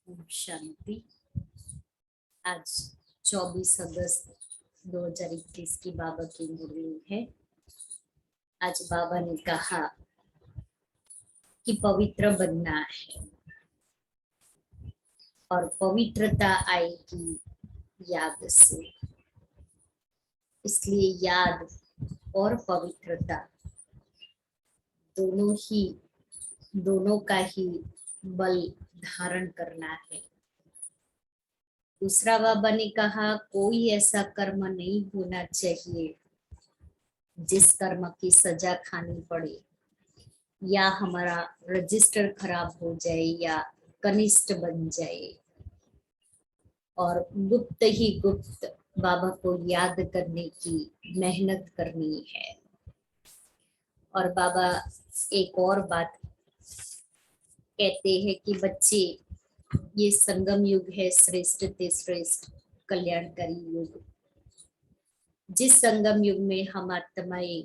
ओम शांति। आज 24 अगस्त 2021 की बाबा की मुरली है। आज बाबा ने कहा कि पवित्र बनना है और पवित्रता आएगी याद से। इसलिए याद और पवित्रता दोनों का ही बल धारण करना है। दूसरा बाबा ने कहा कोई ऐसा कर्म नहीं होना चाहिए जिस कर्म की सजा खानी पड़े या हमारा रजिस्टर खराब हो जाए या कनिष्ठ बन जाए। और गुप्त ही गुप्त बाबा को याद करने की मेहनत करनी है। और बाबा एक और बात कहते हैं कि बच्चे, ये संगम युग है, श्रेष्ठ ते श्रेष्ठ कल्याणकारी युग। जिस संगम युग में हम आत्माएं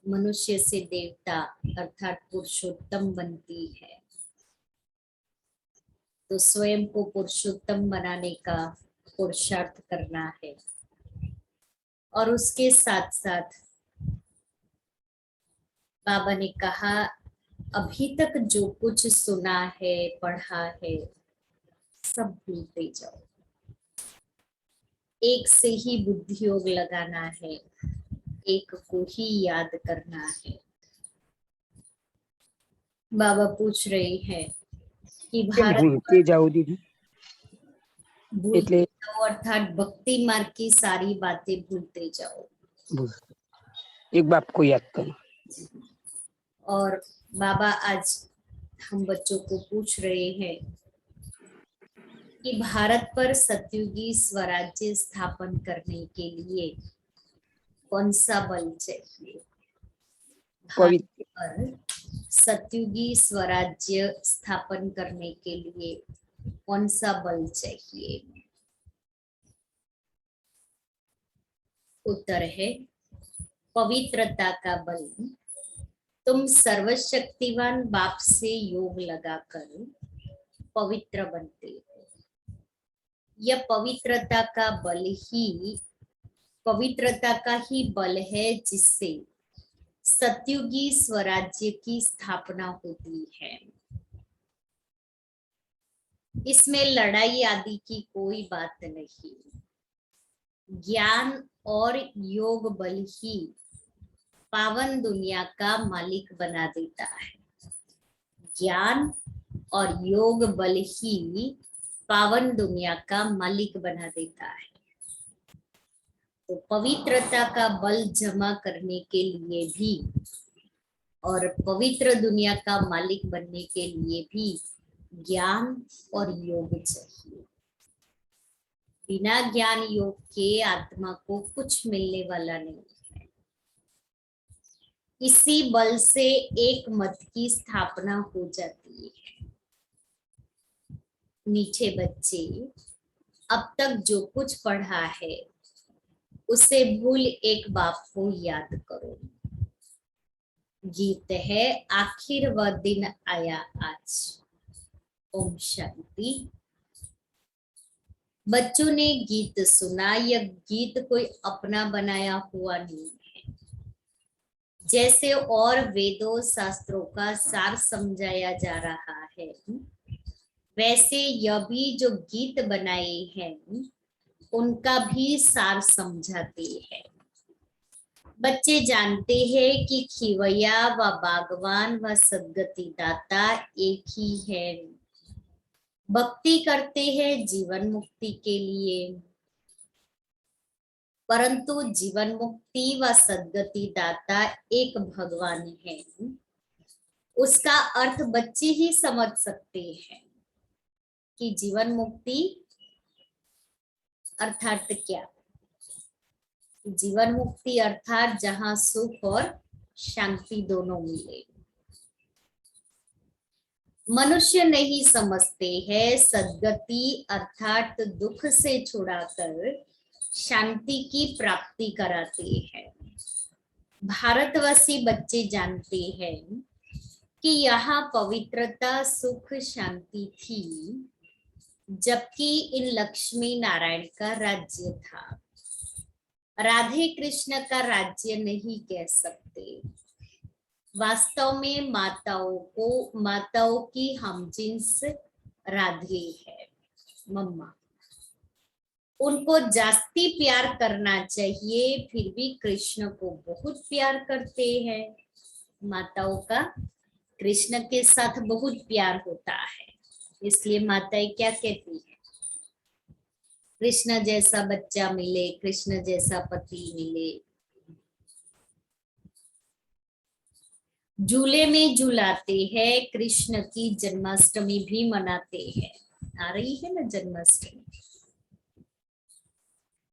मनुष्य से देवता अर्थात पुरुषोत्तम बनती है, तो स्वयं को पुरुषोत्तम बनाने का पुरुषार्थ करना है। और उसके साथ साथ बाबा ने कहा अभी तक जो कुछ सुना है पढ़ा है सब भूलते जाओ। एक से ही बुद्धि योग लगाना है, एक को ही याद करना है। बाबा पूछ रहे हैं कि भारत भूलते जाओ दीदी, भूलते जाओ अर्थात भक्ति मार्ग की सारी बातें भूलते जाओ। एक बात को याद करो। और बाबा आज हम बच्चों को पूछ रहे हैं कि भारत पर सतयुगी स्वराज्य स्थापन करने के लिए कौन सा बल चाहिए। भारत पर सतयुगी स्वराज्य स्थापन करने के लिए कौन सा बल चाहिए। उत्तर है पवित्रता का बल। तुम सर्वशक्तिवान बाप से योग लगाकर पवित्र बनते हो। यह पवित्रता का ही बल है जिससे सतयुगी स्वराज्य की स्थापना होती है। इसमें लड़ाई आदि की कोई बात नहीं। ज्ञान और योग बल ही पावन दुनिया का मालिक बना देता है। ज्ञान और योग बल ही पावन दुनिया का मालिक बना देता है। तो पवित्रता का बल जमा करने के लिए भी और पवित्र दुनिया का मालिक बनने के लिए भी ज्ञान और योग चाहिए। बिना ज्ञान योग के आत्मा को कुछ मिलने वाला नहीं है। इसी बल से एक मत की स्थापना हो जाती है। मीठे बच्चे, अब तक जो कुछ पढ़ा है उसे भूल एक बाप को याद करो। गीत है आखिर वह दिन आया आज। ओम शांति। बच्चों ने गीत सुना। यह गीत कोई अपना बनाया हुआ नहीं है। जैसे और वेदों शास्त्रों का सार समझाया जा रहा है, वैसे यह भी जो गीत बनाए हैं उनका भी सार समझाते हैं। बच्चे जानते हैं कि खिवैया व बागवान व सद्गति दाता एक ही है। भक्ति करते हैं जीवन मुक्ति के लिए, परंतु जीवन मुक्ति व सद्गति दाता एक भगवान है। उसका अर्थ बच्चे ही समझ सकते हैं कि जीवन मुक्ति अर्थात क्या। जीवन मुक्ति अर्थात जहां सुख और शांति दोनों मिले। मनुष्य नहीं समझते हैं सद्गति अर्थात दुख से छुड़ाकर शांति की प्राप्ति कराते हैं। भारतवासी बच्चे जानते हैं कि यहाँ पवित्रता सुख शांति थी, जबकि इन लक्ष्मी नारायण का राज्य था। राधे कृष्ण का राज्य नहीं कह सकते। वास्तव में माताओं की हमजिन्स राधे है। मम्मा उनको जास्ती प्यार करना चाहिए, फिर भी कृष्ण को बहुत प्यार करते हैं। माताओं का कृष्ण के साथ बहुत प्यार होता है, इसलिए माताएं क्या कहती है, कृष्ण जैसा बच्चा मिले, कृष्ण जैसा पति मिले। झूले में झूलाते हैं, कृष्ण की जन्माष्टमी भी मनाते हैं। आ रही है ना जन्माष्टमी।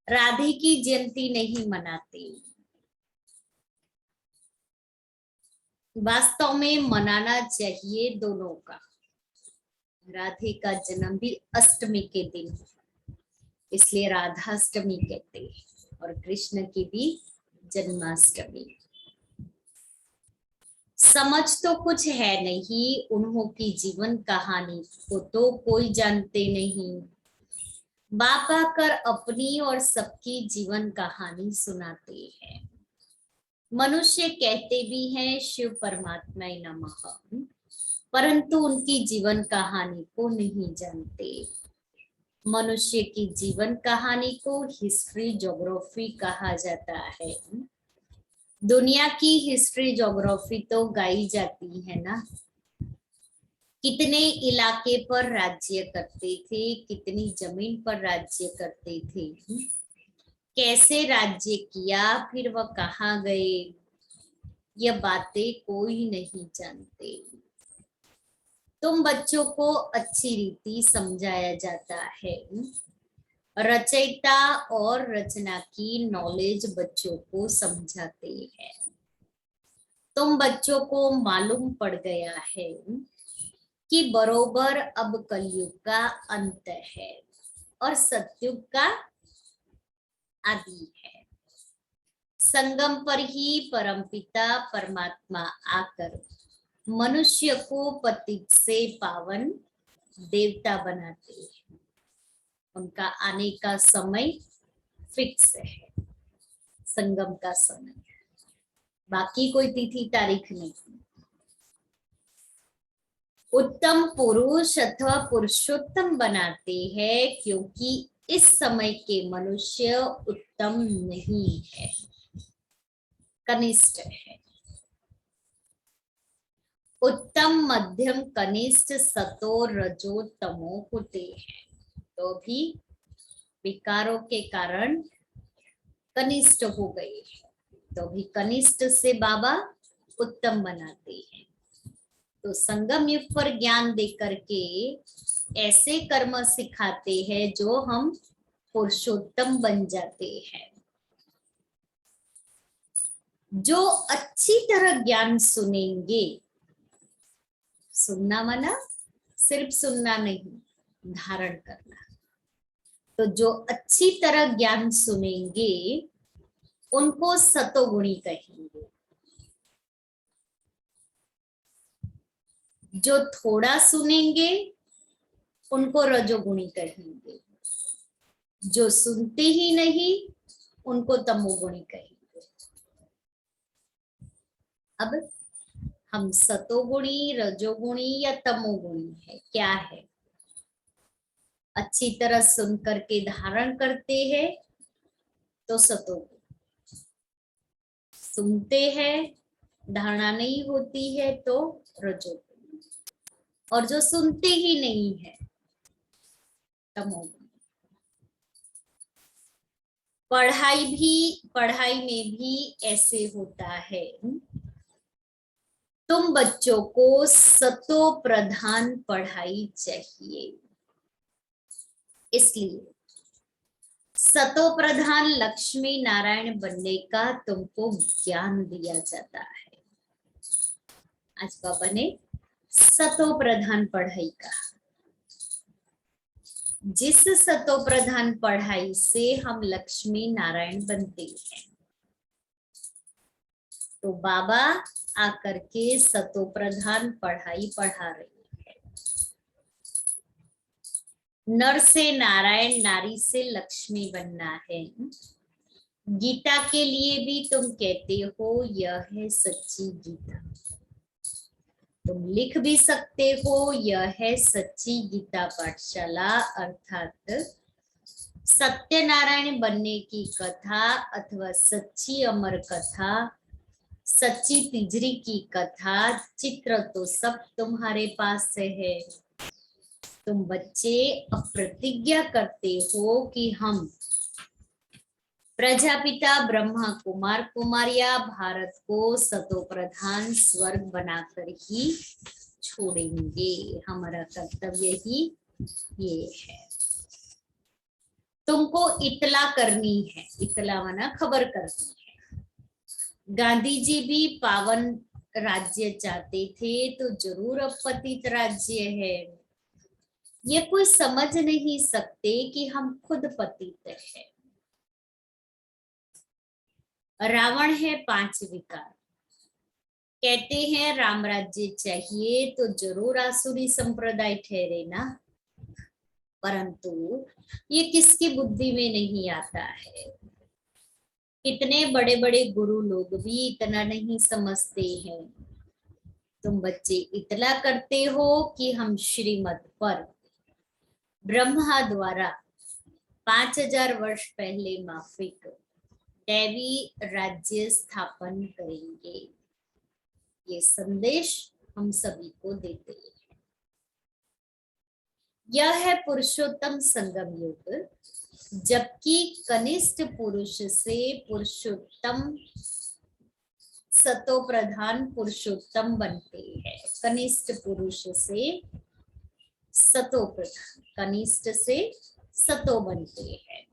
राधे की जयंती नहीं मनाते। वास्तव में मनाना चाहिए दोनों का। राधे का जन्म भी अष्टमी के दिन, इसलिए राधाष्टमी कहते हैं, और कृष्ण की भी जन्माष्टमी। समझ तो कुछ है नहीं, उन्हों की जीवन कहानी को तो कोई जानते नहीं। बाप आकर अपनी और सबकी जीवन कहानी सुनाते हैं। मनुष्य कहते भी हैं शिव परमात्मा नमः, परंतु उनकी जीवन कहानी को नहीं जानते। मनुष्य की जीवन कहानी को हिस्ट्री ज्योग्राफी कहा जाता है। दुनिया की हिस्ट्री ज्योग्राफी तो गाई जाती है ना। कितने इलाके पर राज्य करते थे, कितनी जमीन पर राज्य करते थे, कैसे राज्य किया, फिर वह कहाँ गए, यह बातें कोई नहीं जानते। तुम बच्चों को अच्छी रीति समझाया जाता है। रचयिता और रचना की नॉलेज बच्चों को समझाते हैं। तुम बच्चों को मालूम पड़ गया है कि बरोबर अब कलयुग का अंत है और सतयुग का आदि है। संगम पर ही परमपिता परमात्मा आकर मनुष्य को पतित से पावन देवता बनाते हैं। उनका आने का समय फिक्स है, संगम का समय, बाकी कोई तिथि तारीख नहीं। उत्तम पुरुष अथवा पुरुषोत्तम बनाते हैं, क्योंकि इस समय के मनुष्य उत्तम नहीं है, कनिष्ठ है। उत्तम मध्यम कनिष्ठ सतो रजो तमो होते हैं, तो भी विकारों के कारण कनिष्ठ हो गए, तो भी कनिष्ठ से बाबा उत्तम बनाते हैं। तो संगम युग पर ज्ञान देकर के ऐसे कर्म सिखाते हैं जो हम पुरुषोत्तम बन जाते हैं। जो अच्छी तरह ज्ञान सुनेंगे, सुनना माना सिर्फ सुनना नहीं, धारण करना। तो जो अच्छी तरह ज्ञान सुनेंगे उनको सतोगुणी कहेंगे, जो थोड़ा सुनेंगे उनको रजोगुणी कहेंगे, जो सुनते ही नहीं उनको तमोगुणी कहेंगे। अब हम सतोगुणी, रजोगुणी या तमोगुणी है, क्या है? अच्छी तरह सुन करके धारण करते हैं तो सतोगुण, सुनते हैं धारणा नहीं होती है तो रजोगुण, और जो सुनते ही नहीं है तमोगुण। पढ़ाई में भी ऐसे होता है। तुम बच्चों को सतो प्रधान पढ़ाई चाहिए, इसलिए सतो प्रधान लक्ष्मी नारायण बनने का तुमको ज्ञान दिया जाता है। आज बाबा ने सतो प्रधान पढ़ाई का, जिस सतो प्रधान पढ़ाई से हम लक्ष्मी नारायण बनते हैं। तो बाबा आकर के सतो प्रधान पढ़ाई पढ़ा रहे हैं। नर से नारायण, नारी से लक्ष्मी बनना है। गीता के लिए भी तुम कहते हो यह है सच्ची गीता। तुम लिख भी सकते हो यह है सच्ची गीता पाठशाला, अर्थात सत्यनारायण बनने की कथा अथवा सच्ची अमर कथा, सच्ची तिजरी की कथा। चित्र तो सब तुम्हारे पास से है। तुम बच्चे अब प्रतिज्ञा करते हो कि हम प्रजापिता ब्रह्मा कुमार कुमारिया भारत को सतो प्रधान स्वर्ग बनाकर ही छोड़ेंगे। हमारा कर्तव्य ही ये है। तुमको इतला करनी है, इतला माना खबर करनी है। गांधी जी भी पावन राज्य चाहते थे, तो जरूर अब पतित राज्य है। ये कोई समझ नहीं सकते कि हम खुद पतित हैं। रावण है 5 विकार। कहते हैं राम राज्य चाहिए तो जरूर आसुरी संप्रदाय ठहरे ना, परंतु ये किसकी बुद्धि में नहीं आता है। कितने बड़े बड़े गुरु लोग भी इतना नहीं समझते हैं। तुम बच्चे इतला करते हो कि हम श्रीमत पर ब्रह्मा द्वारा 5000 वर्ष पहले माफिक दैवी राज्य स्थापन करेंगे। ये संदेश हम सभी को देते हैं। यह है पुरुषोत्तम संगम युग, जबकि कनिष्ठ पुरुष से पुरुषोत्तम सतो प्रधान पुरुषोत्तम बनते हैं। कनिष्ठ पुरुष से सतो प्रधान, कनिष्ठ से सतो बनते हैं।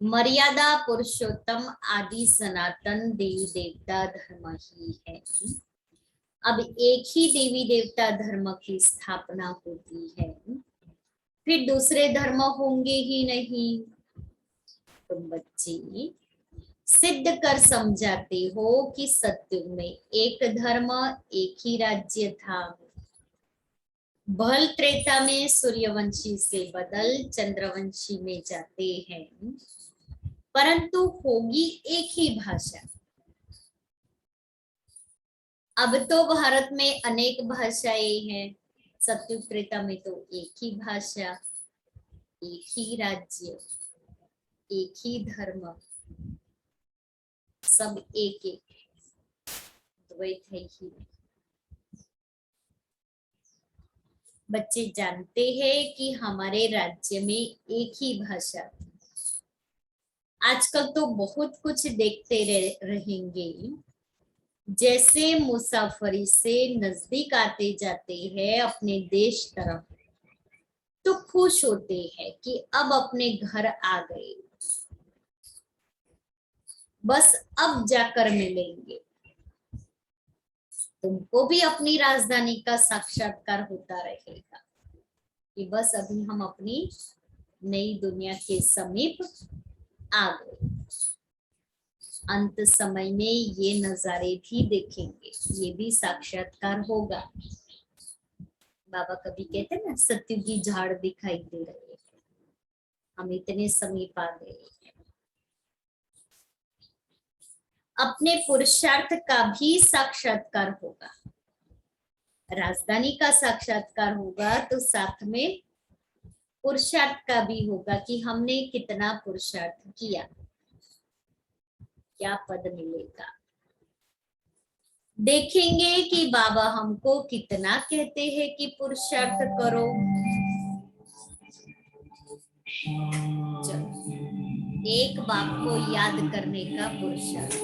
मर्यादा पुरुषोत्तम आदि सनातन देवी देवता धर्म ही है। अब एक ही देवी देवता धर्म की स्थापना होती है, फिर दूसरे धर्म होंगे ही नहीं। तुम बच्चे सिद्ध कर समझाते हो कि सत्युग में एक धर्म एक ही राज्य था। भल त्रेता में सूर्यवंशी से बदल चंद्रवंशी में जाते हैं, परंतु होगी एक ही भाषा। अब तो भारत में अनेक भाषाएं हैं, सत्युग त्रेता में तो एक ही भाषा, एक ही राज्य, एक ही धर्म, सब एक एक, द्वैत है ही। बच्चे जानते हैं कि हमारे राज्य में एक ही भाषा। आजकल तो बहुत कुछ देखते रहेंगे। जैसे मुसाफरी से नजदीक आते जाते हैं अपने देश तरफ, तो खुश होते हैं कि अब अपने घर आ गए, बस अब जाकर मिलेंगे। तुमको भी अपनी राजधानी का साक्षात्कार होता रहेगा कि बस अभी हम अपनी नई दुनिया के समीप आ गए। अंत समय में ये नजारे भी देखेंगे, ये भी साक्षात्कार होगा। बाबा कभी कहते ना सत्युगी झाड़ दिखाई दे रहे हैं, हम इतने समीप आ गए। अपने पुरुषार्थ का भी साक्षात्कार होगा। राजधानी का साक्षात्कार होगा तो साथ में पुरुषार्थ का भी होगा कि हमने कितना पुरुषार्थ किया, क्या पद मिलेगा। देखेंगे कि बाबा हमको कितना कहते हैं कि पुरुषार्थ करो। चलो, एक बाप को याद करने का पुरुषार्थ।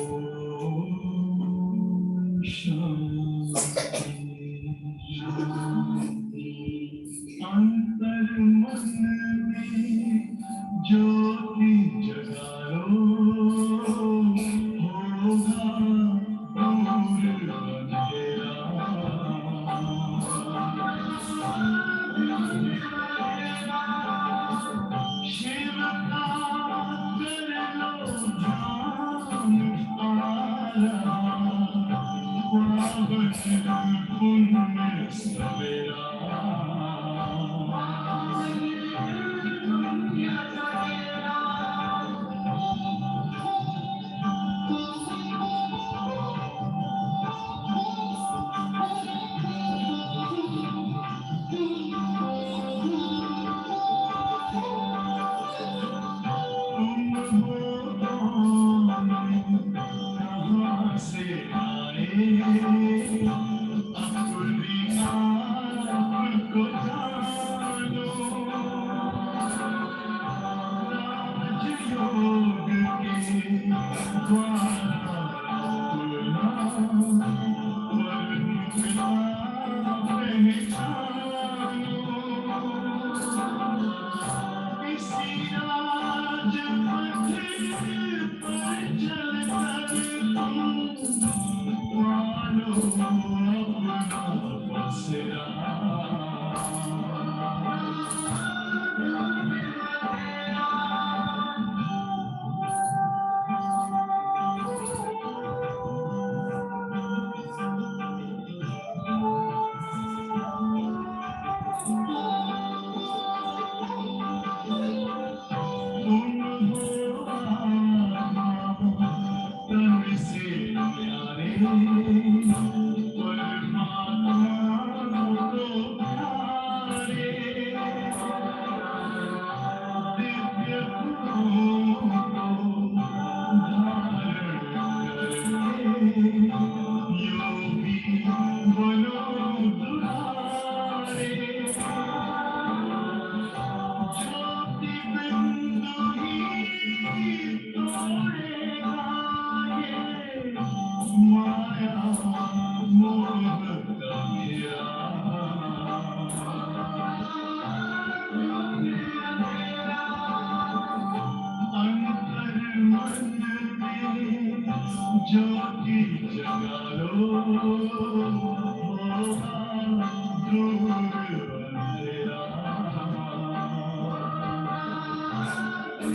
तो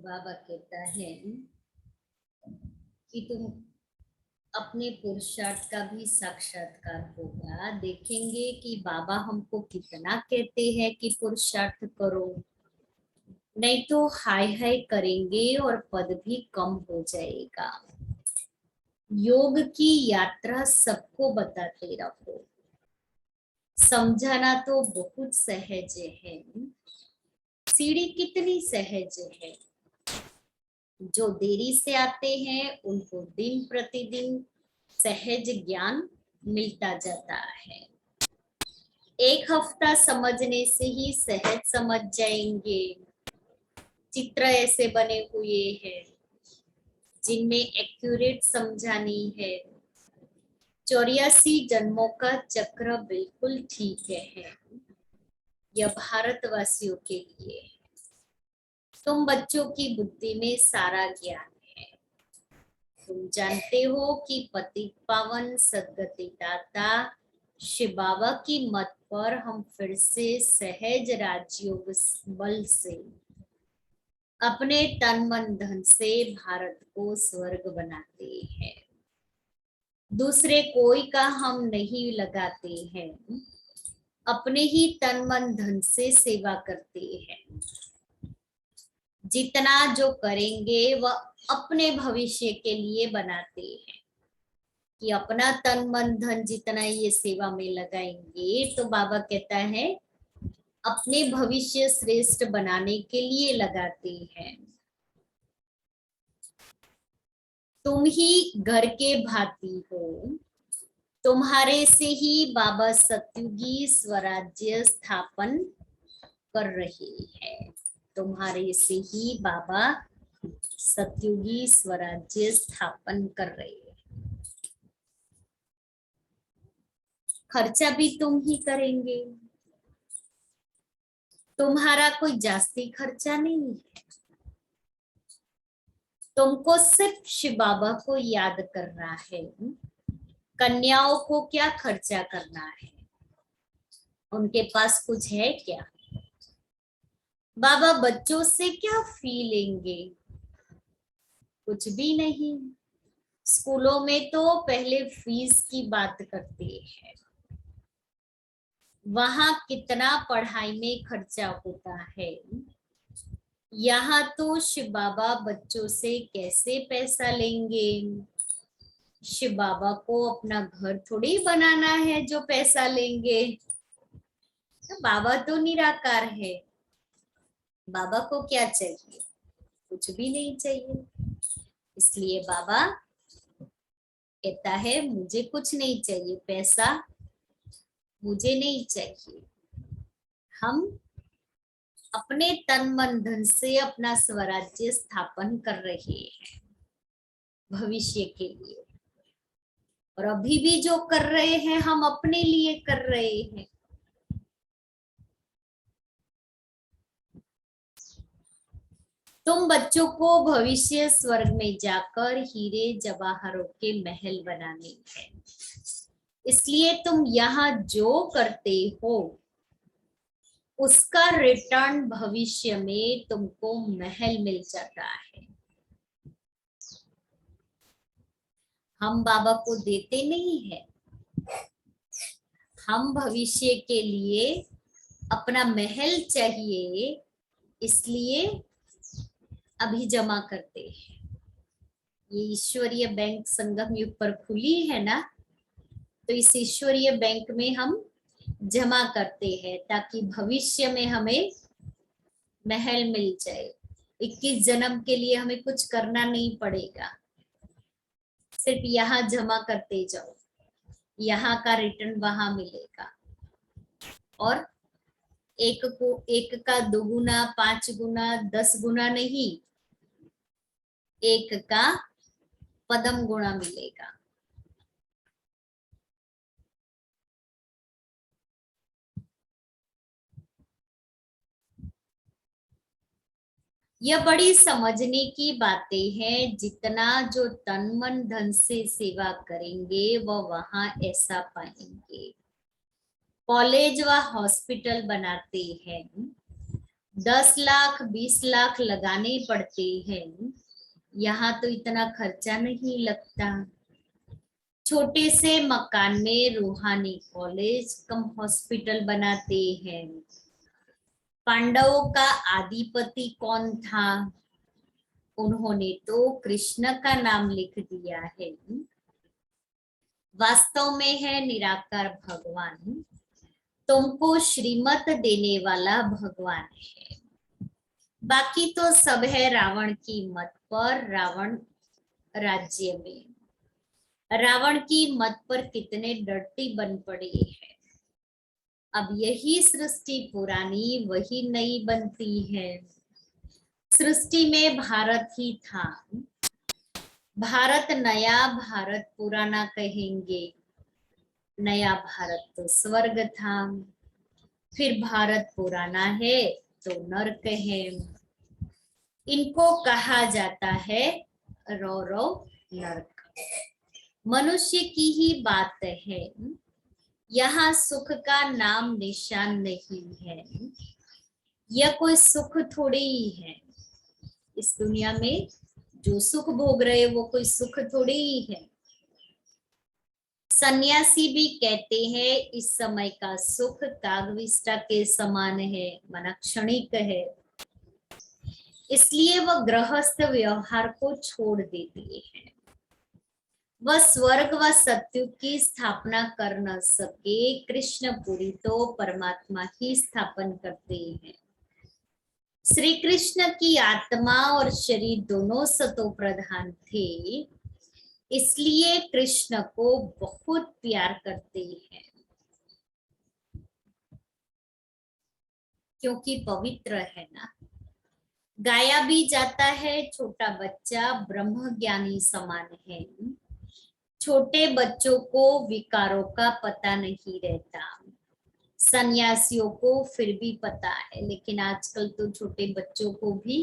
बाबा कहता है कि तुम अपने पुरुषार्थ का भी साक्षात्कार होगा। देखेंगे कि बाबा हमको कितना कहते हैं कि पुरुषार्थ करो, नहीं तो हाय हाय करेंगे और पद भी कम हो जाएगा। योग की यात्रा सबको बताते रहो। समझाना तो बहुत सहज है, सीढ़ी कितनी सहज है। जो देरी से आते हैं उनको दिन प्रतिदिन सहज ज्ञान मिलता जाता है। एक हफ्ता समझने से ही सहज समझ जाएंगे। चित्र ऐसे बने हुए हैं जिनमें एक्यूरेट समझानी है। 84 जन्मों का चक्र बिल्कुल ठीक है। यह भारतवासियों के लिए। तुम बच्चों की बुद्धि में सारा ज्ञान है। तुम जानते हो कि पतित पावन सद्गति दाता शिव बाबा की मत पर हम फिर से सहज राजयोग बल से अपने तन मन धन से भारत को स्वर्ग बनाते हैं। दूसरे कोई का हम नहीं लगाते हैं, अपने ही तन मन धन से सेवा करते हैं। जितना जो करेंगे वह अपने भविष्य के लिए बनाते हैं कि अपना तन मन धन जितना ये सेवा में लगाएंगे तो बाबा कहता है अपने भविष्य श्रेष्ठ बनाने के लिए लगाते हैं। तुम ही घर के भाती हो। तुम्हारे से ही बाबा सतयुगी स्वराज्य स्थापन कर रहे हैं। तुम्हारे से ही बाबा सतयुगी स्वराज्य स्थापन कर रहे हैं। खर्चा भी तुम ही करेंगे। तुम्हारा कोई जास्ती खर्चा नहीं है। तुमको सिर्फ शिव बाबा को याद करना है। कन्याओं को क्या खर्चा करना है? उनके पास कुछ है क्या? बाबा बच्चों से क्या फी लेंगे? कुछ भी नहीं। स्कूलों में तो पहले फीस की बात करते हैं। वहां कितना पढ़ाई में खर्चा होता है। यहाँ तो शिव बाबा बच्चों से कैसे पैसा लेंगे? शिव बाबा को अपना घर थोड़ी बनाना है जो पैसा लेंगे। तो बाबा तो निराकार है। बाबा को क्या चाहिए? कुछ भी नहीं चाहिए। इसलिए बाबा कहता है मुझे कुछ नहीं चाहिए, पैसा मुझे नहीं चाहिए। हम अपने तन मन धन से अपना स्वराज्य स्थापन कर रहे हैं भविष्य के लिए। और अभी भी जो कर रहे हैं हम अपने लिए कर रहे हैं। तुम बच्चों को भविष्य स्वर्ग में जाकर हीरे जवाहरों के महल बनाने हैं। इसलिए तुम यहाँ जो करते हो उसका रिटर्न भविष्य में तुमको महल मिल जाता है। हम बाबा को देते नहीं है। हम भविष्य के लिए अपना महल चाहिए, इसलिए अभी जमा करते हैं। ये ईश्वरीय बैंक संगम युग पर खुली है ना, तो इस ईश्वरीय बैंक में हम जमा करते हैं ताकि भविष्य में हमें महल मिल जाए। 21 जन्म के लिए हमें कुछ करना नहीं पड़ेगा। सिर्फ यहाँ जमा करते जाओ, यहाँ का रिटर्न वहां मिलेगा। और एक का 2 गुना, 5 गुना, 10 गुना नहीं, एक का पदम गुणा मिलेगा। यह बड़ी समझने की बातें हैं। जितना जो तन मन धन से सेवा करेंगे वह वहां ऐसा पाएंगे। कॉलेज व हॉस्पिटल बनाते हैं, 10 लाख 20 लाख लगाने पड़ते हैं। यहाँ तो इतना खर्चा नहीं लगता। छोटे से मकान में रूहानी कॉलेज कम हॉस्पिटल बनाते हैं। पांडवों का आदिपति कौन था? उन्होंने तो कृष्ण का नाम लिख दिया है। वास्तव में है निराकार भगवान, तुमको श्रीमत देने वाला भगवान है। बाकी तो सब है रावण की मत पर, रावण राज्य में। रावण की मत पर कितने डर्टी बन पड़े हैं। अब यही सृष्टि पुरानी वही नई बनती है। सृष्टि में भारत ही था, भारत नया, भारत पुराना कहेंगे। नया भारत तो स्वर्ग था, फिर भारत पुराना है तो नरक है। इनको कहा जाता है रौरव नरक। मनुष्य की ही बात है, यहाँ सुख का नाम निशान नहीं है। यह कोई सुख थोड़ी ही है। इस दुनिया में जो सुख भोग रहे वो कोई सुख थोड़ी ही है। सन्यासी भी कहते हैं इस समय का सुख कागविष्टा के समान है, मना क्षणिक है। इसलिए वह गृहस्थ व्यवहार को छोड़ देते हैं। वह स्वर्ग व सत्युग की स्थापना कर न सके, कृष्णपुरी तो परमात्मा ही स्थापन करते हैं। श्री कृष्ण की आत्मा और शरीर दोनों सतो प्रधान थे, इसलिए कृष्ण को बहुत प्यार करते हैं, क्योंकि पवित्र है ना। गाया भी जाता है छोटा बच्चा ब्रह्म ज्ञानी समान है। छोटे बच्चों को विकारों का पता नहीं रहता, सन्यासियों को फिर भी पता है। लेकिन आजकल तो छोटे बच्चों को भी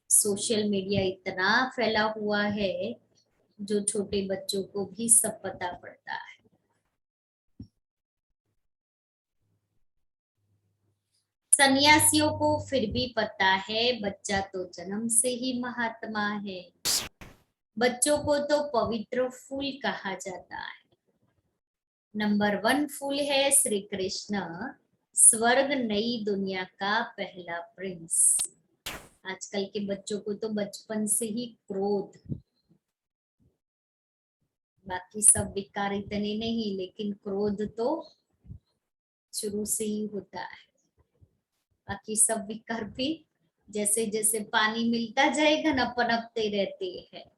सोशल मीडिया इतना फैला हुआ है, जो छोटे बच्चों को भी सब पता पड़ता है। सन्यासियों को फिर भी पता है बच्चा तो जन्म से ही महात्मा है। बच्चों को तो पवित्र फूल कहा जाता है। नंबर 1 फूल है श्री कृष्ण, स्वर्ग नई दुनिया का पहला प्रिंस। आजकल के बच्चों को तो बचपन से ही क्रोध, बाकी सब विकार इतने नहीं, लेकिन क्रोध तो शुरू से ही होता है। बाकी सब विकार भी जैसे जैसे पानी मिलता जाएगा ना पनपते रहते हैं।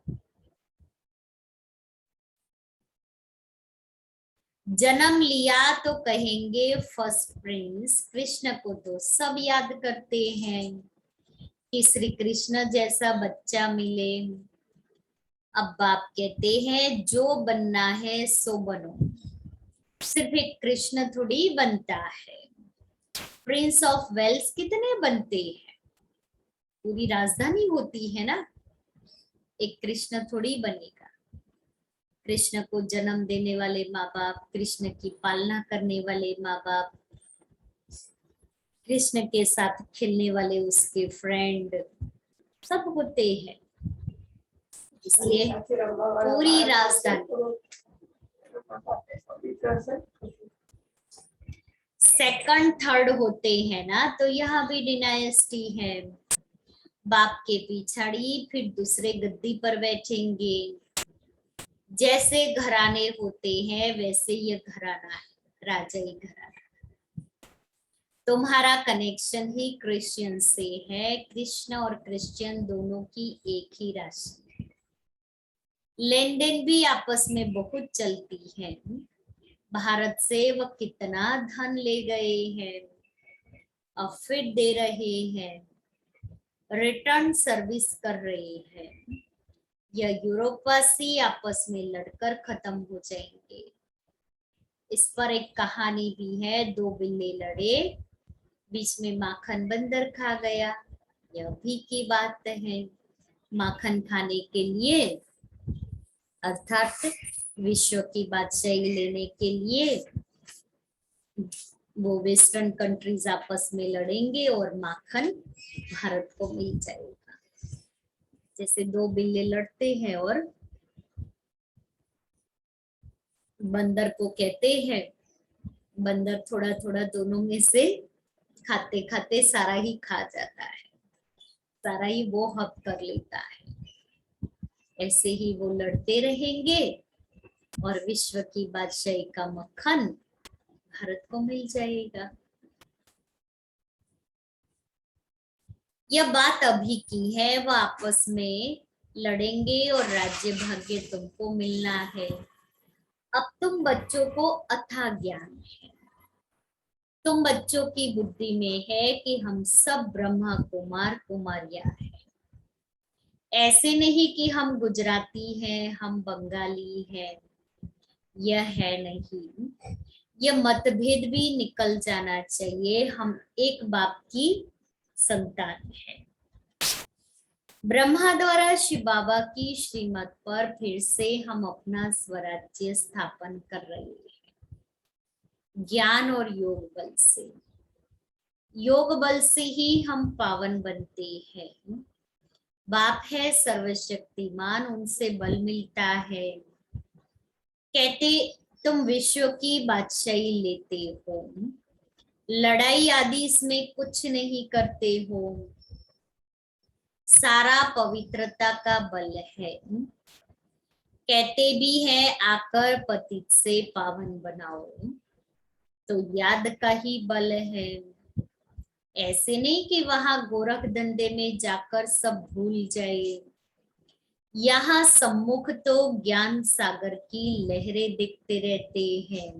जन्म लिया तो कहेंगे फर्स्ट प्रिंस, कृष्ण को तो सब याद करते हैं कि श्री कृष्ण जैसा बच्चा मिले। अब बाप कहते हैं जो बनना है सो बनो, सिर्फ एक कृष्ण थोड़ी बनता है। प्रिंस ऑफ वेल्स कितने बनते हैं, पूरी राजधानी होती है ना। एक कृष्ण थोड़ी बनेगा। कृष्ण को जन्म देने वाले माँ बाप, कृष्ण की पालना करने वाले माँ बाप, कृष्ण के साथ खेलने वाले उसके फ्रेंड सब होते हैं। इसलिए पूरी राजधानी। सेकंड थर्ड होते हैं ना, तो यहाँ भी डिनायस्टी है। बाप के पिछाड़ी फिर दूसरे गद्दी पर बैठेंगे। जैसे घराने होते हैं वैसे ये घराना है, राजाई घराना। तुम्हारा कनेक्शन ही क्रिश्चियन से है। कृष्ण और क्रिश्चियन दोनों की एक ही राशि है। लेन देन भी आपस में बहुत चलती है। भारत से वह कितना धन ले गए हैं, अब फिर दे रहे हैं, रिटर्न सर्विस कर रहे हैं। या यूरोपवासी आपस में लड़कर खत्म हो जाएंगे। इस पर एक कहानी भी है, दो बिल्ली लड़े, बीच में माखन बंदर खा गया। यह भी की बात है। माखन खाने के लिए, अर्थात विश्व की बादशाही लेने के लिए, वो वेस्टर्न कंट्रीज आपस में लड़ेंगे और माखन भारत को मिल जाएगा। जैसे दो बिल्ली लड़ते हैं और बंदर को कहते हैं, बंदर थोड़ा थोड़ा दोनों में से खाते खाते सारा ही खा जाता है, सारा ही वो हक कर लेता है। ऐसे ही वो लड़ते रहेंगे और विश्व की बादशाही का मक्खन भारत को मिल जाएगा। यह बात अभी की है, वह आपस में लड़ेंगे और राज्य भाग्य तुमको मिलना है। अब तुम बच्चों को अथाह ज्ञान है, तुम बच्चों की बुद्धि में है कि हम सब ब्रह्मा कुमार कुमारियां हैं। ऐसे नहीं कि हम गुजराती हैं, हम बंगाली हैं, यह है नहीं। यह मतभेद भी निकल जाना चाहिए, हम एक बाप की संतान है। ब्रह्मा द्वारा शिव बाबा की श्रीमत पर फिर से हम अपना स्वराज्य स्थापन कर रहे हैं, ज्ञान और योग बल से। योग बल से ही हम पावन बनते हैं। बाप है सर्वशक्तिमान, उनसे बल मिलता है। कहते तुम विश्व की बादशाही लेते हो, लड़ाई आदि इसमें कुछ नहीं करते हो, सारा पवित्रता का बल है। कहते भी है आकर पतित से पावन बनाओ, तो याद का ही बल है। ऐसे नहीं कि वहां गोरख धंधे में जाकर सब भूल जाए। यहाँ सम्मुख तो ज्ञान सागर की लहरें दिखते रहते हैं।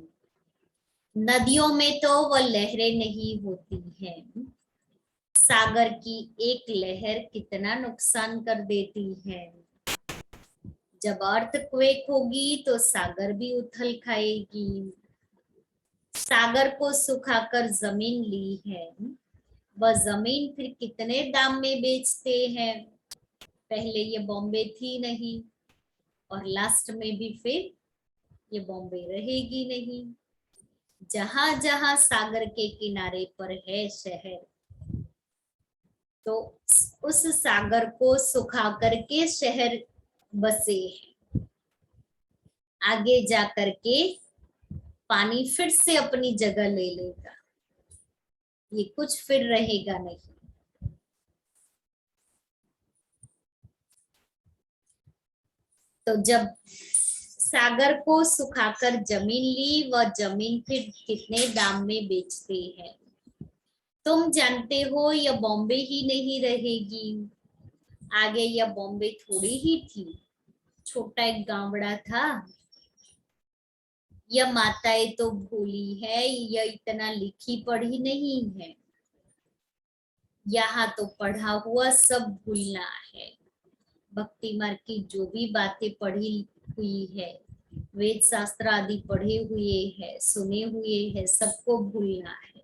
नदियों में तो वह लहरें नहीं होती हैं। सागर की एक लहर कितना नुकसान कर देती है। जब अर्थक्वेक होगी तो सागर भी उथल खाएगी। सागर को सुखाकर जमीन ली है, वह जमीन फिर कितने दाम में बेचते हैं। पहले ये बॉम्बे थी नहीं और लास्ट में भी फिर ये बॉम्बे रहेगी नहीं। जहां जहां सागर के किनारे पर है शहर, तो उस सागर को सुखा करके शहर बसे हैं। आगे जा करके पानी फिर से अपनी जगह ले लेगा, ये कुछ फिर रहेगा नहीं। तो जब सागर को सुखाकर जमीन ली, वह जमीन फिर कितने दाम में बेचते हैं। तुम जानते हो यह बॉम्बे ही नहीं रहेगी। आगे यह बॉम्बे थोड़ी ही थी, छोटा एक गांवड़ा था। यह माताएं तो भोली है, यह इतना लिखी पढ़ी नहीं है। यहाँ तो पढ़ा हुआ सब भूलना है। भक्ति मार्ग की जो भी बातें पढ़ी हुई है, वेद शास्त्र आदि पढ़े हुए हैं, सुने हुए हैं, सबको भूलना है।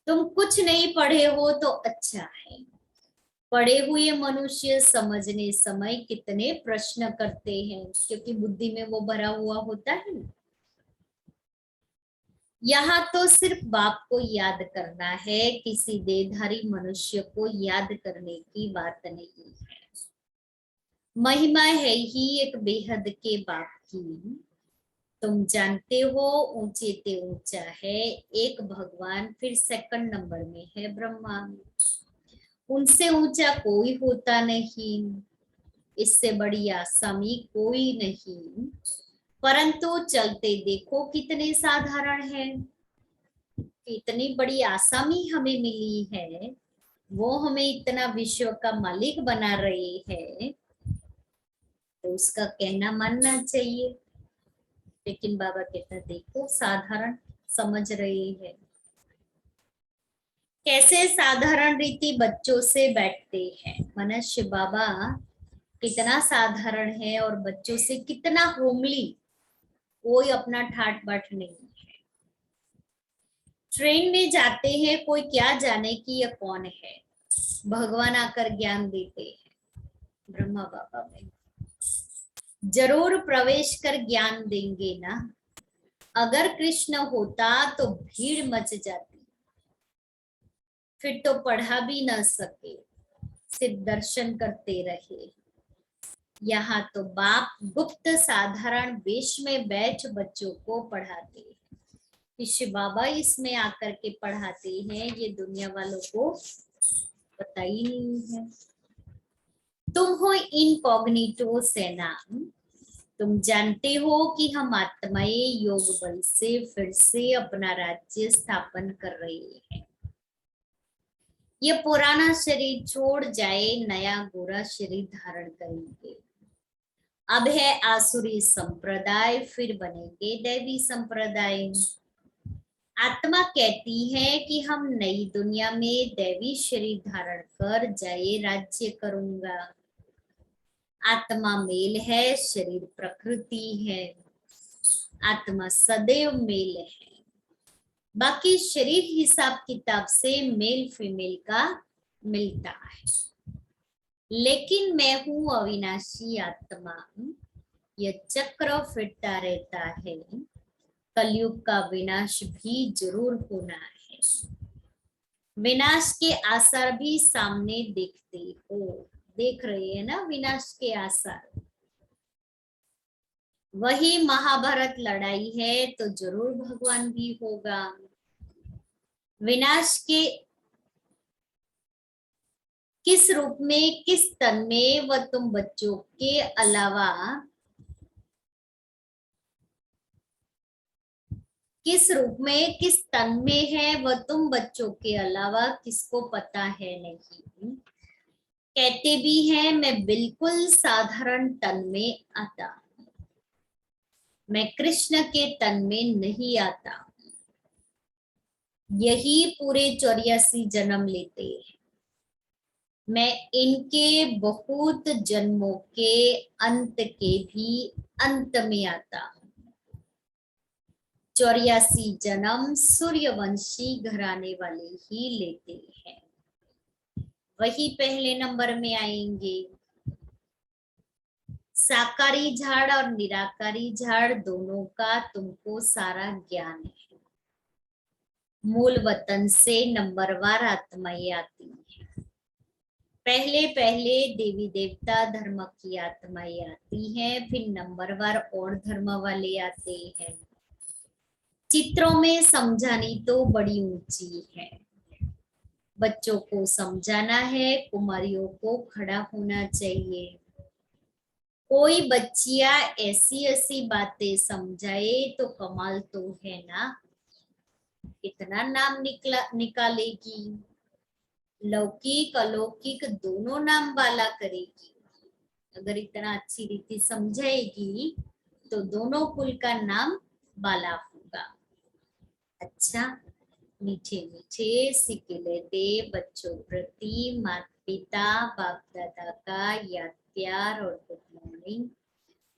तुम कुछ नहीं पढ़े हो तो अच्छा है। पढ़े हुए मनुष्य समझने समय कितने प्रश्न करते हैं, क्योंकि बुद्धि में वो भरा हुआ होता है। यहाँ तो सिर्फ बाप को याद करना है, किसी देहधारी मनुष्य को याद करने की बात नहीं है। महिमा है ही एक बेहद के बाप की। तुम जानते हो ऊंचे ते ऊंचा है एक भगवान, फिर सेकंड नंबर में है ब्रह्मा। उनसे ऊंचा कोई होता नहीं, इससे बड़ी आसामी कोई नहीं। परंतु चलते देखो कितने साधारण हैं। इतनी बड़ी आसामी हमें मिली है, वो हमें इतना विश्व का मालिक बना रहे हैं। उसका कहना मानना चाहिए। लेकिन बाबा कहता देखो साधारण समझ रहे हैं, कैसे साधारण रीति बच्चों से बैठते हैं। मनुष्य बाबा कितना साधारण है और बच्चों से कितना होमली, कोई अपना ठाट बाट नहीं है। ट्रेन में जाते हैं, कोई क्या जाने कि यह कौन है, भगवान आकर ज्ञान देते हैं। ब्रह्मा बाबा में जरूर प्रवेश कर ज्ञान देंगे ना। अगर कृष्ण होता तो भीड़ मच जाती, फिर तो पढ़ा भी ना सके, सिर्फ दर्शन करते रहे। यहाँ तो बाप गुप्त साधारण वेश में बैठ बच्चों को पढ़ाते हैं। शिष्य बाबा इसमें आकर के पढ़ाते हैं, ये दुनिया वालों को पता ही नहीं है। तुम हो इनकॉग्निटो सेना, तुम जानते हो कि हम आत्माएं योग बल से फिर से अपना राज्य स्थापन कर रहे हैं। ये पुराना शरीर छोड़ जाए, नया गोरा शरीर धारण करेंगे। अब है आसुरी संप्रदाय, फिर बनेंगे दैवी संप्रदाय। आत्मा कहती है कि हम नई दुनिया में दैवी शरीर धारण कर जाए राज्य करूंगा। आत्मा मेल है, शरीर प्रकृति है। आत्मा सदैव मेल है, बाकी शरीर हिसाब किताब से मेल फीमेल का मिलता है। लेकिन मैं हूं अविनाशी आत्मा, यह चक्र फिरता रहता है। कलयुग का विनाश भी जरूर होना है। विनाश के आसार भी सामने देखते हो, देख रहे हैं ना विनाश के आसार। वही महाभारत लड़ाई है तो जरूर भगवान भी होगा। विनाश के किस रूप में, किस तन में, वह तुम बच्चों के अलावा, किस रूप में किस तन में है वह तुम बच्चों के अलावा किसको पता है नहीं। कहते भी हैं मैं बिल्कुल साधारण तन में आता, मैं कृष्ण के तन में नहीं आता। यही पूरे 84 जन्म लेते हैं। मैं इनके बहुत जन्मों के अंत के भी अंत में आता हूँ। 84 जन्म सूर्यवंशी घराने वाले ही लेते हैं, वही पहले नंबर में आएंगे। साकारी झाड़ और निराकारी झाड़ दोनों का तुमको सारा ज्ञान है। मूल वतन से नंबरवार आत्माएं आती है। पहले पहले देवी देवता धर्म की आत्माएं आती हैं, फिर नंबरवार और धर्म वाले आते हैं। चित्रों में समझानी तो बड़ी ऊंची है। बच्चों को समझाना है, कुमारियों को खड़ा होना चाहिए। कोई बच्चियां ऐसी ऐसी बातें समझाए तो कमाल तो है ना, कितना नाम निकालेगी। लौकिक अलौकिक दोनों नाम वाला करेगी। अगर इतना अच्छी रीति समझाएगी तो दोनों कुल का नाम बाला होगा। अच्छा, मीठे मीठे सिकिले दे बच्चों प्रति माता पिता बाप दादा का याद प्यार और गुड मॉर्निंग।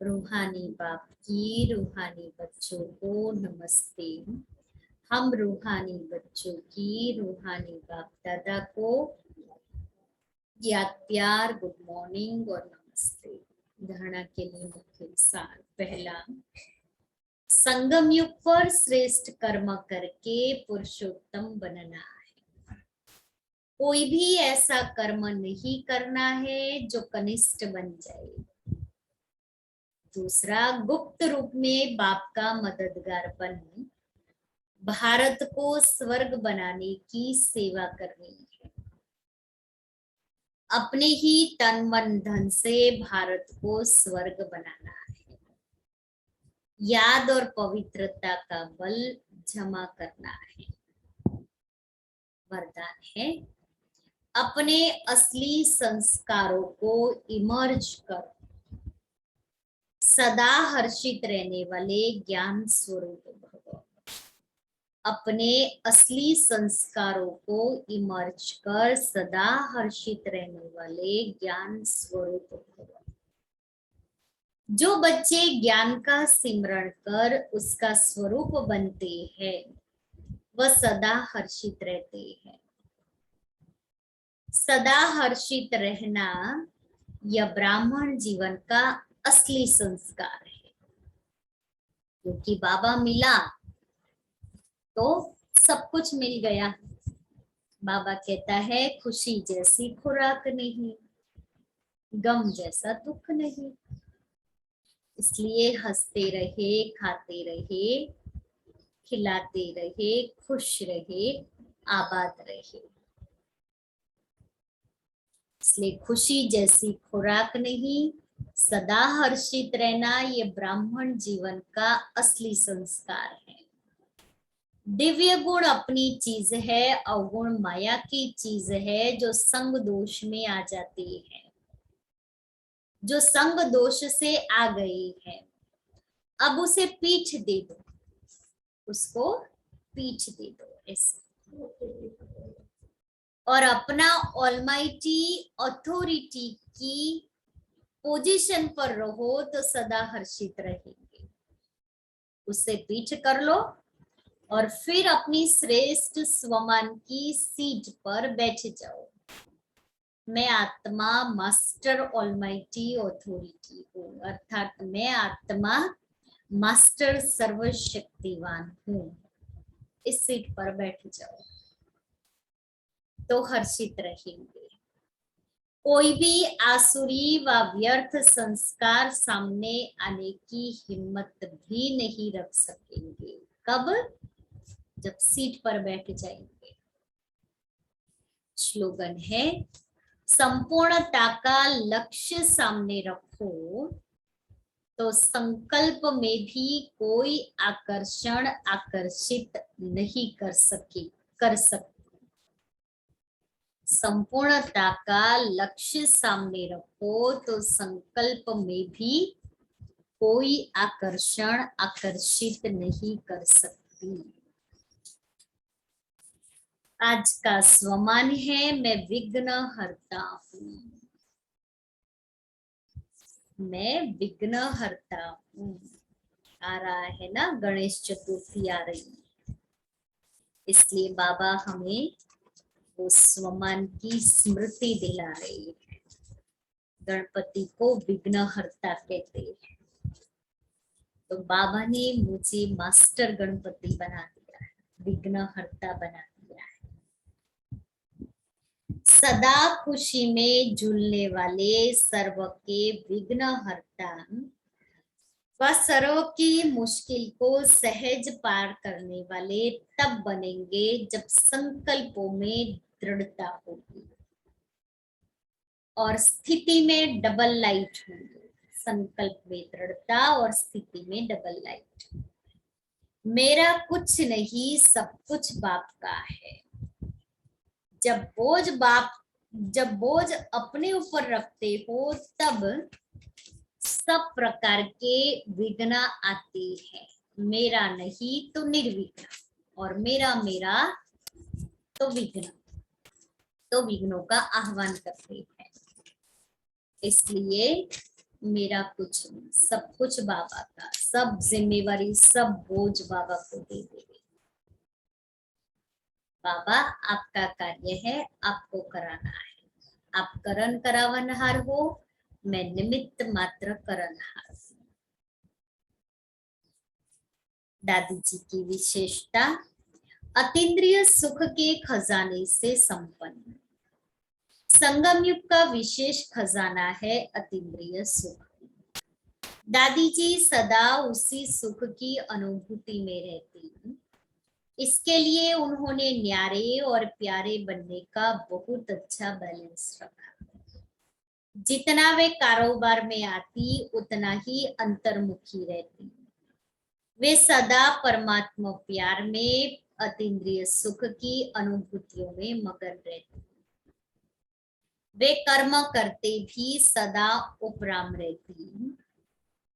रूहानी बाप की रूहानी बच्चों को नमस्ते। हम रूहानी बच्चों की रूहानी बाप दादा को याद प्यार, गुड मॉर्निंग और नमस्ते। धारणा के लिए मुख्य सार, पहला, संगम युग पर श्रेष्ठ कर्म करके पुरुषोत्तम बनना है। कोई भी ऐसा कर्म नहीं करना है जो कनिष्ठ बन जाए। दूसरा, गुप्त रूप में बाप का मददगार बन भारत को स्वर्ग बनाने की सेवा करनी है। अपने ही तन मन धन से भारत को स्वर्ग बनाना है। याद और पवित्रता का बल जमा करना है। वरदान है, अपने असली संस्कारों को इमर्ज करो। सदा हर्षित रहने वाले ज्ञान स्वरूप भव। अपने असली संस्कारों को इमर्ज कर सदा हर्षित रहने वाले ज्ञान स्वरूप भव। जो बच्चे ज्ञान का सिमरण कर उसका स्वरूप बनते हैं वह सदा हर्षित रहते हैं। सदा हर्षित रहना यह ब्राह्मण जीवन का असली संस्कार है। क्योंकि बाबा मिला तो सब कुछ मिल गया। बाबा कहता है खुशी जैसी खुराक नहीं, गम जैसा दुख नहीं। इसलिए हंसते रहे, खाते रहे, खिलाते रहे, खुश रहे, आबाद रहे। इसलिए खुशी जैसी खुराक नहीं, सदा हर्षित रहना ये ब्राह्मण जीवन का असली संस्कार है। दिव्य गुण अपनी चीज है, अवगुण माया की चीज है जो संग दोष में आ जाती है, जो संग दोष से आ गई है। अब उसे पीठ दे दो, उसको पीठ दे दो ऐसे, और अपना ऑलमाइटी अथॉरिटी की पोजीशन पर रहो तो सदा हर्षित रहेंगे। उससे पीठ कर लो और फिर अपनी श्रेष्ठ स्वमान की सीट पर बैठ जाओ। मैं आत्मा मास्टर ऑलमाइटी अथॉरिटी हूँ, अर्थात मैं आत्मा मास्टर सर्वशक्तिवान हूँ। इस सीट पर बैठ जाओ तो हर्षित रहेंगे। कोई भी आसुरी व व्यर्थ संस्कार सामने आने की हिम्मत भी नहीं रख सकेंगे। कब? जब सीट पर बैठ जाएंगे। स्लोगन है संपूर्णता का लक्ष्य सामने रखो तो संकल्प में भी कोई आकर्षण आकर्षित नहीं कर सकते। संपूर्णता का लक्ष्य सामने रखो तो संकल्प में भी कोई आकर्षण आकर्षित नहीं कर सकती। आज का स्वमान है मैं विघ्न हरता हूँ, मैं विघ्न हरता हूँ। आ रहा है ना, गणेश चतुर्थी आ रही है, इसलिए बाबा हमें वो स्वमान की स्मृति दिला रही है। गणपति को विघ्नहर्ता कहते हैं। तो बाबा ने मुझे मास्टर गणपति बना दिया है, विघ्नहर्ता बना दिया है। सदा खुशी में झूलने वाले सर्व के विघ्नहर्ता व सर्व की मुश्किल को सहज पार करने वाले तब बनेंगे जब संकल्पों में दृढ़ता होगी और स्थिति में डबल लाइट होंगे। संकल्प में दृढ़ता और स्थिति में डबल लाइट। मेरा कुछ नहीं, सब कुछ बाप का है। जब बोझ अपने ऊपर रखते हो तब सब प्रकार के विघ्न आते हैं। मेरा नहीं तो निर्विघ्न, और मेरा तो विघ्न, तो विघ्नों का आह्वान करते हैं। इसलिए मेरा कुछ नहीं, सब कुछ बाबा का, सब जिम्मेवारी सब बोझ बाबा को दे देंगे। बाबा आपका कार्य है, आपको कराना है। आप करण करावनहार हो, मैं निमित्त मात्र करणहार हूं। दादी जी की विशेषता अतीन्द्रिय सुख के खजाने से संपन्न। संगम युग का विशेष खजाना है अतीन्द्रिय सुख। दादी जी सदा उसी सुख की अनुभूति में रहती। इसके लिए उन्होंने न्यारे और प्यारे बनने का बहुत अच्छा बैलेंस रखा। जितना वे कारोबार में आती उतना ही अंतर्मुखी रहती। वे सदा परमात्मा प्यार में, अतीन्द्रिय सुख की अनुभूतियों में मगन रहती। वे कर्म करते भी सदा उपराम रहती।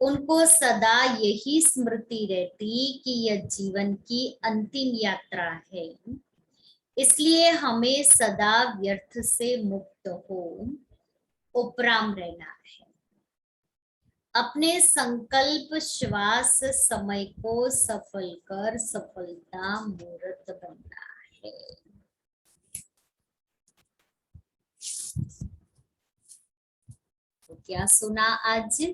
उनको सदा यही स्मृति रहती कि यह जीवन की अंतिम यात्रा है, इसलिए हमें सदा व्यर्थ से मुक्त हो उपराम रहना है। अपने संकल्प श्वास समय को सफल कर सफलता मूर्त बनना है। तो क्या सुना आज?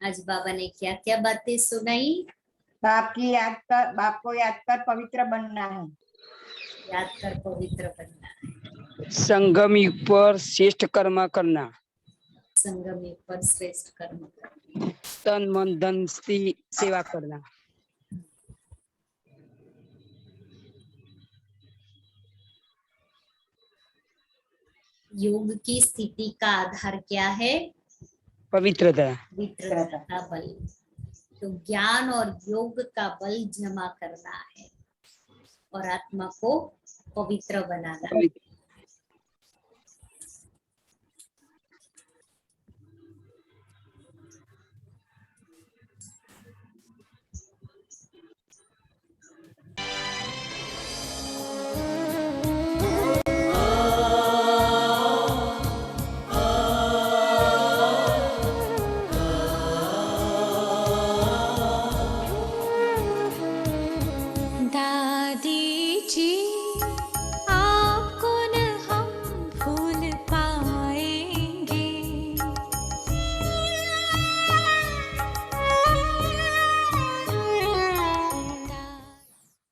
आज बाबा ने क्या क्या बातें सुनाई? बाप को याद कर पवित्र बनना है। याद कर पवित्र बनना है। संगम युग पर श्रेष्ठ कर्म करना। संगम युग पर श्रेष्ठ कर्म करना। तन मन धन से सेवा करना। योग की स्थिति का आधार क्या है? पवित्रता। पवित्रता का बल। तो ज्ञान और योग का बल जमा करना है और आत्मा को पवित्र बनाना है।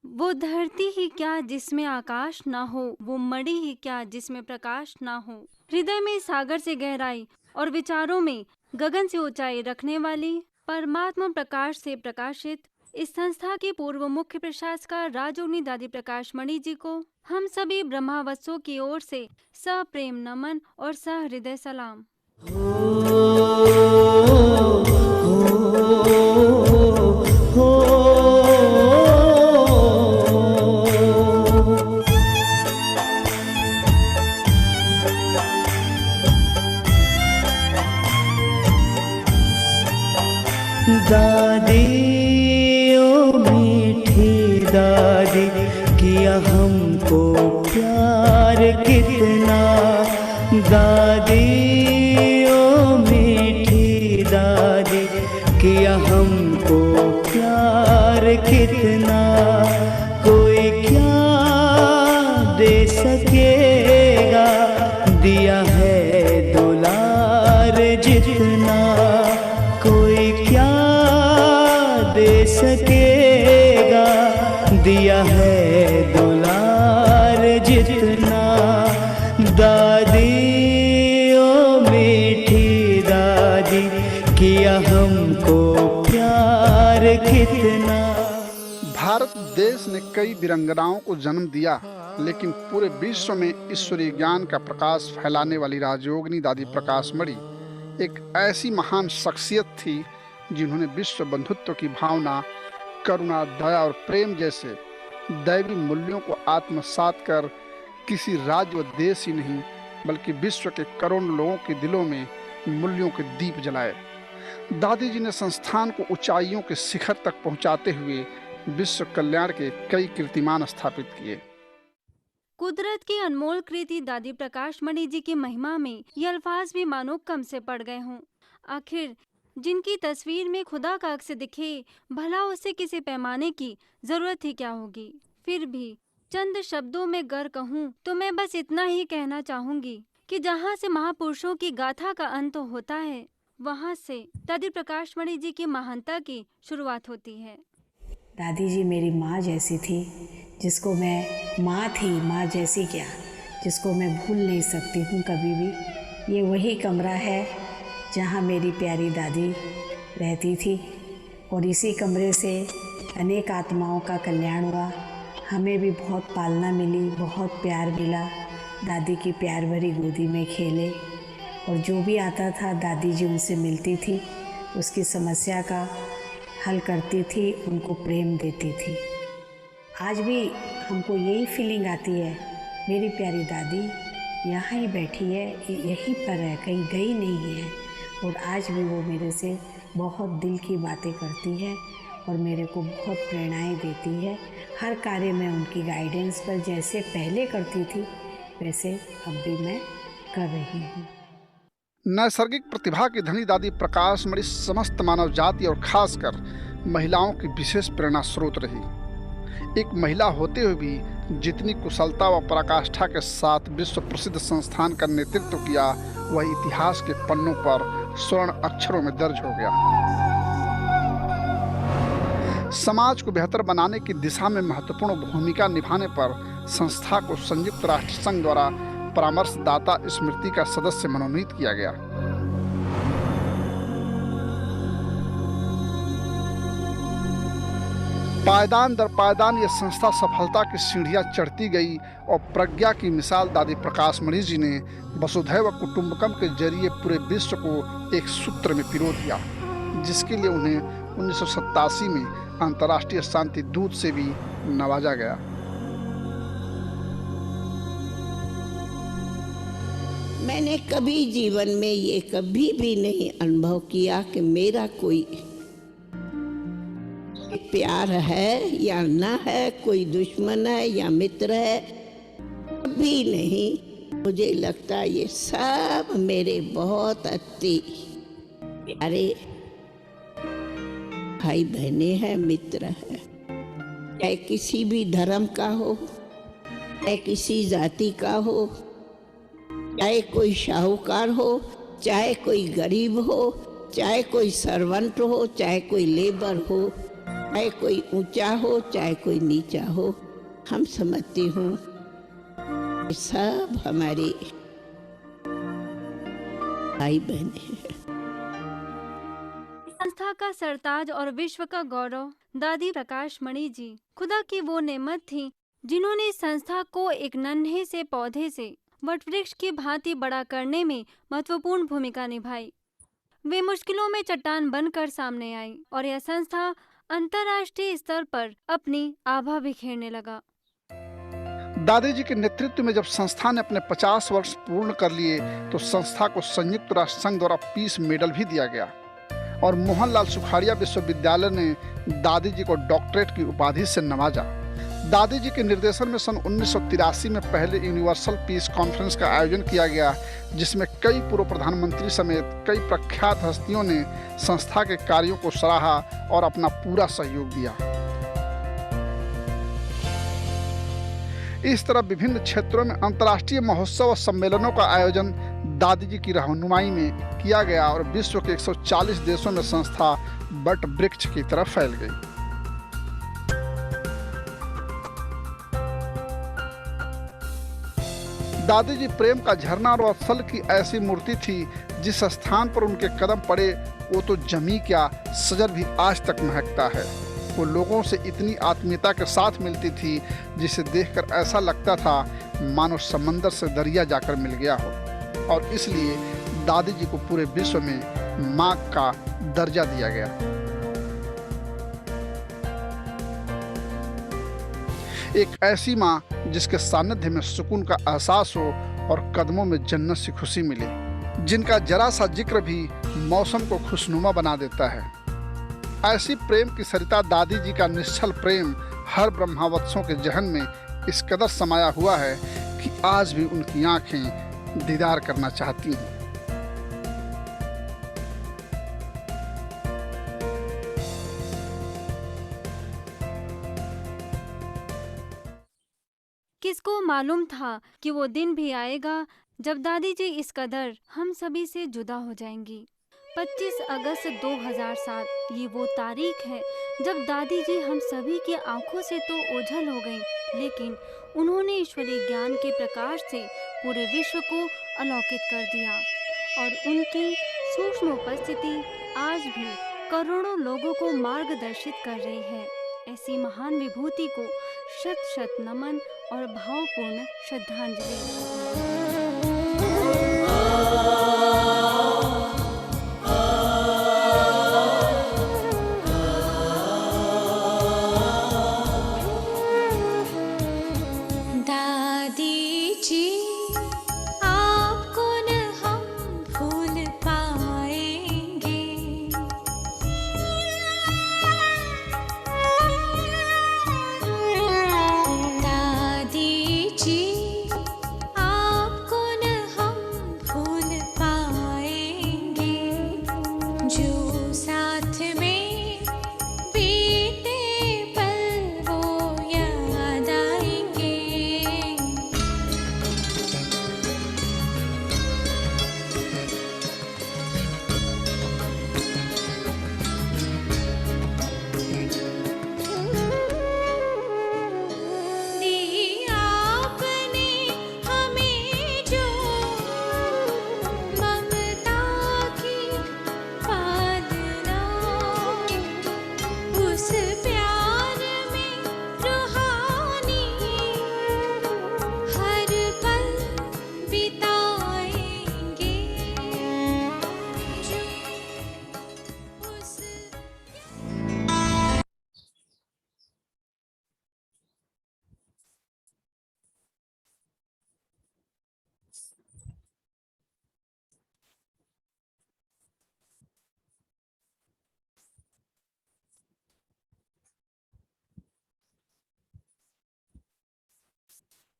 वो धरती ही क्या जिसमें आकाश ना हो, वो मणि ही क्या जिसमें प्रकाश ना हो। हृदय में सागर से गहराई और विचारों में गगन से ऊंचाई रखने वाली परमात्मा प्रकाश से प्रकाशित इस संस्था के पूर्व मुख्य प्रशासक राजयोगिनी दादी प्रकाश मणि जी को हम सभी ब्रह्मावत्सों की ओर से सप्रेम नमन और सहृदय सलाम। दादी ओ मीठी दादी किया हमको प्यार कितना। दादी ओ मीठी दादी किया हमको प्यार कितना। कोई क्या दे सकेगा दिया है दुलार जितना। कोई क्या दे सकेगा दिया है दुलार जितना। दादी ओ मीठी दादी किया हमको प्यार कितना। भारत देश ने कई वीरांगनाओं को जन्म दिया, लेकिन पूरे विश्व में ईश्वरीय ज्ञान का प्रकाश फैलाने वाली राजयोगिनी दादी प्रकाश मणि एक ऐसी महान शख्सियत थी जिन्होंने विश्व बंधुत्व की भावना, करुणा, दया और प्रेम जैसे दैवी मूल्यों को आत्मसात कर किसी राज्य व देश ही नहीं बल्कि विश्व के करोड़ों लोगों के दिलों में मूल्यों के दीप जलाए। दादी जी ने संस्थान को ऊंचाइयों के शिखर तक पहुंचाते हुए विश्व कल्याण के कई कीर्तिमान स्थापित किए। कुदरत की अनमोल कृति दादी प्रकाश मणि जी की महिमा में ये अल्फाज भी मानो कम से पड़ गए हों। आखिर जिनकी तस्वीर में खुदा का अक्स दिखे, भला उसे किसी पैमाने की जरूरत ही क्या होगी। फिर भी चंद शब्दों में गर कहूँ तो मैं बस इतना ही कहना चाहूंगी कि जहाँ से महापुरुषों की गाथा का अंत होता है, वहाँ से दादी प्रकाश मणि जी की महानता की शुरुआत होती है। दादी जी मेरी माँ जैसी थी, जिसको मैं माँ थी, माँ जैसी क्या, जिसको मैं भूल नहीं सकती हूँ कभी भी। ये वही कमरा है जहाँ मेरी प्यारी दादी रहती थी और इसी कमरे से अनेक आत्माओं का कल्याण हुआ। हमें भी बहुत पालना मिली, बहुत प्यार मिला। दादी की प्यार भरी गोदी में खेले और जो भी आता था दादी जी उनसे मिलती थी, उसकी समस्या का हल करती थी, उनको प्रेम देती थी। आज भी हमको यही फीलिंग आती है, मेरी प्यारी दादी यहाँ ही बैठी है, यहीं पर है, कहीं गई नहीं है। और आज भी वो मेरे से बहुत दिल की बातें करती है और मेरे को बहुत प्रेरणाएं देती है। हर कार्य में उनकी गाइडेंस पर जैसे पहले करती थी वैसे अब भी मैं कर रही हूँ। नैसर्गिक प्रतिभा की धनी दादी प्रकाश मणि समस्त मानव जाति और खासकर महिलाओं की विशेष प्रेरणा स्रोत रही। एक महिला होते हुए भी जितनी कुशलता व पराकाष्ठा के साथ विश्व प्रसिद्ध संस्थान का नेतृत्व किया, वह इतिहास के पन्नों पर स्वर्ण अक्षरों में दर्ज हो गया। समाज को बेहतर बनाने की दिशा में महत्वपूर्ण भूमिका निभाने पर संस्था को संयुक्त राष्ट्र संघ द्वारा परामर्शदाता स्मृति का सदस्य मनोनीत किया गया। पायदान दर पायदान ये संस्था सफलता की सीढ़ियां चढ़ती गई और प्रज्ञा की मिसाल दादी प्रकाश मणि जी ने वसुधैव कुटुंबकम के जरिए पूरे विश्व को एक सूत्र में पिरो दिया, जिसके लिए उन्हें 1987 में अंतर्राष्ट्रीय शांति दूत से भी नवाजा गया। मैंने कभी जीवन में ये कभी भी नहीं अनुभव किया कि मेरा कोई प्यार है या ना है, कोई दुश्मन है या मित्र है, कभी नहीं। मुझे लगता है ये सब मेरे बहुत अति प्यारे भाई बहने हैं, मित्र है। चाहे किसी भी धर्म का हो, चाहे किसी जाति का हो, चाहे कोई साहूकार हो, चाहे कोई गरीब हो, चाहे कोई सर्वेंट हो, चाहे कोई लेबर हो, चाहे कोई ऊंचा हो, चाहे कोई नीचा हो, हम समझती हूँ सब हमारे भाई बहने हैं। संस्था का सरताज और विश्व का गौरव दादी प्रकाश मणि जी खुदा की वो नेमत थी जिन्होंने इस संस्था को एक नन्हे से पौधे से वटवृक्ष की भांति बड़ा करने में महत्वपूर्ण भूमिका निभाई। वे मुश्किलों में चट्टान बनकर सामने आई और यह संस्था अंतर्राष्ट्रीय स्तर पर अपनी आभा बिखेरने लगा। दादी जी के नेतृत्व में जब संस्था ने अपने 50 वर्ष पूर्ण कर लिए तो संस्था को संयुक्त राष्ट्र संघ द्वारा पीस मेडल भी दिया गया और मोहनलाल सुखाड़िया विश्वविद्यालय ने दादी जी को डॉक्टरेट की उपाधि से नवाजा। दादी जी के निर्देशन में सन 1983 में पहले यूनिवर्सल पीस कॉन्फ्रेंस का आयोजन किया गया, जिसमें कई पूर्व प्रधानमंत्री समेत कई प्रख्यात हस्तियों ने संस्था के कार्यों को सराहा और अपना पूरा सहयोग दिया। इस तरह विभिन्न क्षेत्रों में अंतर्राष्ट्रीय महोत्सव और सम्मेलनों का आयोजन दादी जी की रहनुमाई में किया गया और विश्व के 140 देशों में संस्था वट वृक्ष की तरफ फैल गई। दादी जी प्रेम का झरना और वत्सल की ऐसी मूर्ति थी, जिस स्थान पर उनके कदम पड़े वो तो जमी क्या, शजर भी आज तक महकता है। वो लोगों से इतनी आत्मीयता के साथ मिलती थी, जिसे देखकर ऐसा लगता था मानो समंदर से दरिया जाकर मिल गया हो, और इसलिए दादी जी को पूरे विश्व में माँ का दर्जा दिया गया। एक ऐसी माँ जिसके सानिध्य में सुकून का एहसास हो और कदमों में जन्नत सी खुशी मिले, जिनका जरा सा जिक्र भी मौसम को खुशनुमा बना देता है। ऐसी प्रेम की सरिता दादी जी का निश्चल प्रेम हर ब्रह्मावत्सों के जहन में इस कदर समाया हुआ है कि आज भी उनकी आंखें दीदार करना चाहती हैं। किसको मालूम था कि वो दिन भी आएगा जब दादी जी इस कदर हम सभी से जुदा हो जाएंगी। 25 अगस्त 2007 ये वो तारीख है जब दादी जी हम सभी की आंखों से तो ओझल हो गईं, लेकिन उन्होंने ईश्वरीय ज्ञान के प्रकाश से पूरे विश्व को अलौकित कर दिया और उनकी सूक्ष्म उपस्थिति आज भी करोड़ों लोगों को मार्गदर्शित कर रही है। ऐसी महान विभूति को शत शत नमन और भावपूर्ण श्रद्धांजलि। दादी जी आपको न हम भूल पाएंगे। दादी जी आपको न हम भूल पाएंगे। जो साथ में बीते पल वो याद आएंगे। दी आपने हमें जो ममता की पालना, उस प्यार में रूहानी हर पल बिताएंगे। जो उस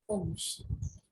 ओम शांति।